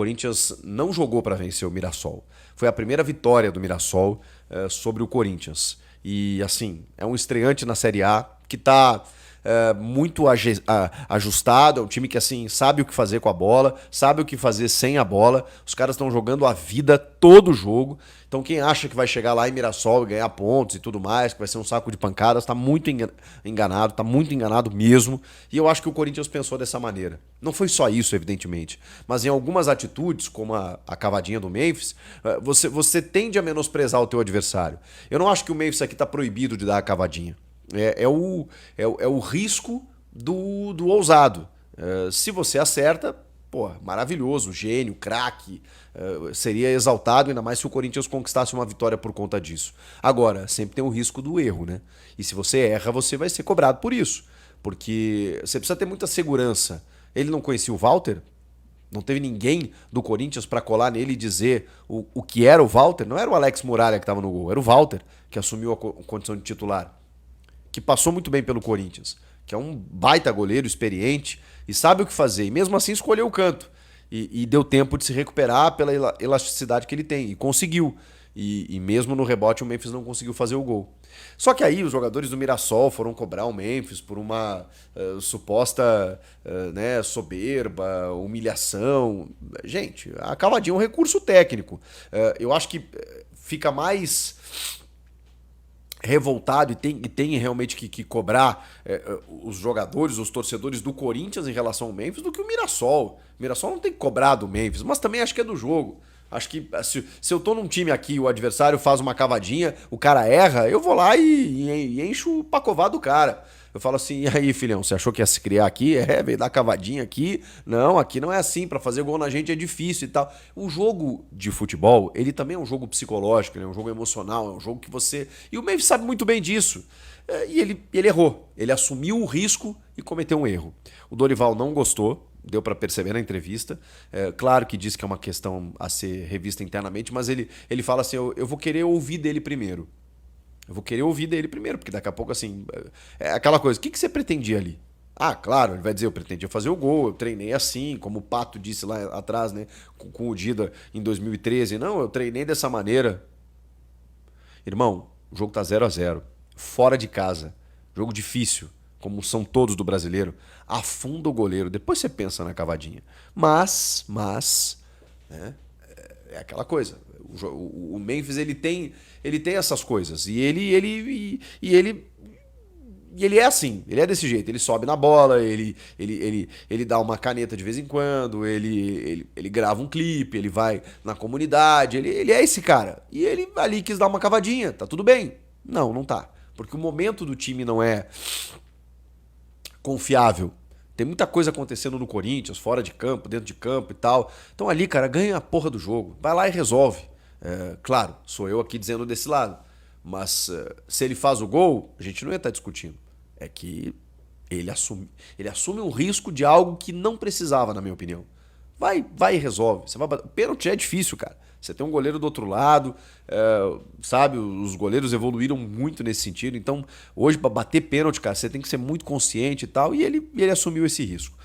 O Corinthians não jogou para vencer o Mirassol. Foi a primeira vitória do Mirassol sobre o Corinthians. E assim, é um estreante na Série A que está muito ajustado. É um time que assim sabe o que fazer com a bola, sabe o que fazer sem a bola. Os caras estão jogando a vida todo o jogo. Então quem acha que vai chegar lá em Mirassol e ganhar pontos e tudo mais, que vai ser um saco de pancadas, está muito enganado, está muito enganado mesmo. E eu acho que o Corinthians pensou dessa maneira. Não foi só isso, evidentemente, mas em algumas atitudes, como a cavadinha do Memphis, você tende a menosprezar o teu adversário. Eu não acho que o Memphis aqui está proibido de dar a cavadinha. É o risco do ousado. Se você acerta, pô, maravilhoso, gênio, craque, seria exaltado, ainda mais se o Corinthians conquistasse uma vitória por conta disso. Agora, sempre tem o risco do erro, né? E se você erra, você vai ser cobrado por isso. Porque você precisa ter muita segurança. Ele não conhecia o Walter? Não teve ninguém do Corinthians para colar nele e dizer o que era o Walter? Não era o Alex Muralha que estava no gol, era o Walter que assumiu a condição de titular, que passou muito bem pelo Corinthians, que é um baita goleiro, experiente e sabe o que fazer. E mesmo assim escolheu o canto. E deu tempo de se recuperar pela elasticidade que ele tem. E conseguiu. E mesmo no rebote o Memphis não conseguiu fazer o gol. Só que aí os jogadores do Mirassol foram cobrar o Memphis por uma suposta né, soberba, humilhação. Gente, a cavadinha é um recurso técnico. Eu acho que fica mais revoltado e tem realmente que cobrar os jogadores, os torcedores do Corinthians em relação ao Memphis do que o Mirassol. O Mirassol não tem que cobrar do Memphis, mas também acho que é do jogo. Acho que se eu tô num time aqui e o adversário faz uma cavadinha, o cara erra, eu vou lá e encho o pacová do cara. Eu falo assim, e aí, filhão, você achou que ia se criar aqui? Veio dar cavadinha aqui. Não, aqui não é assim, pra fazer gol na gente é difícil e tal. O jogo de futebol, ele também é um jogo psicológico, ele é um jogo emocional, é um jogo que você... E o Memphis sabe muito bem disso. E ele errou, ele assumiu o risco e cometeu um erro. O Dorival não gostou, deu para perceber na entrevista. Claro que diz que é uma questão a ser revista internamente, mas ele fala assim, eu vou querer ouvir dele primeiro. Eu vou querer ouvir dele primeiro, porque daqui a pouco, assim, é aquela coisa, o que você pretendia ali? Ah, claro, ele vai dizer, eu pretendia fazer o gol, eu treinei assim, como o Pato disse lá atrás, né, com o Dida em 2013. Não, eu treinei dessa maneira. Irmão, o jogo tá 0-0, fora de casa, jogo difícil, como são todos do brasileiro, afunda o goleiro, depois você pensa na cavadinha. Mas, né, é aquela coisa. O Memphis ele tem essas coisas e ele é assim, ele é desse jeito, ele sobe na bola, ele dá uma caneta de vez em quando, ele grava um clipe, ele vai na comunidade, ele é esse cara. E ele ali quis dar uma cavadinha, tá tudo bem? Não, não tá. Porque o momento do time não é confiável. Tem muita coisa acontecendo no Corinthians, fora de campo, dentro de campo e tal. Então ali, cara, ganha a porra do jogo. Vai lá e resolve. Claro, sou eu aqui dizendo desse lado. Mas se ele faz o gol, a gente não ia estar discutindo. É que ele assume um risco de algo que não precisava, na minha opinião. Vai e resolve. Pênalti é difícil, cara. Você tem um goleiro do outro lado, sabe? Os goleiros evoluíram muito nesse sentido. Então, hoje, para bater pênalti, cara, você tem que ser muito consciente e tal. E ele assumiu esse risco.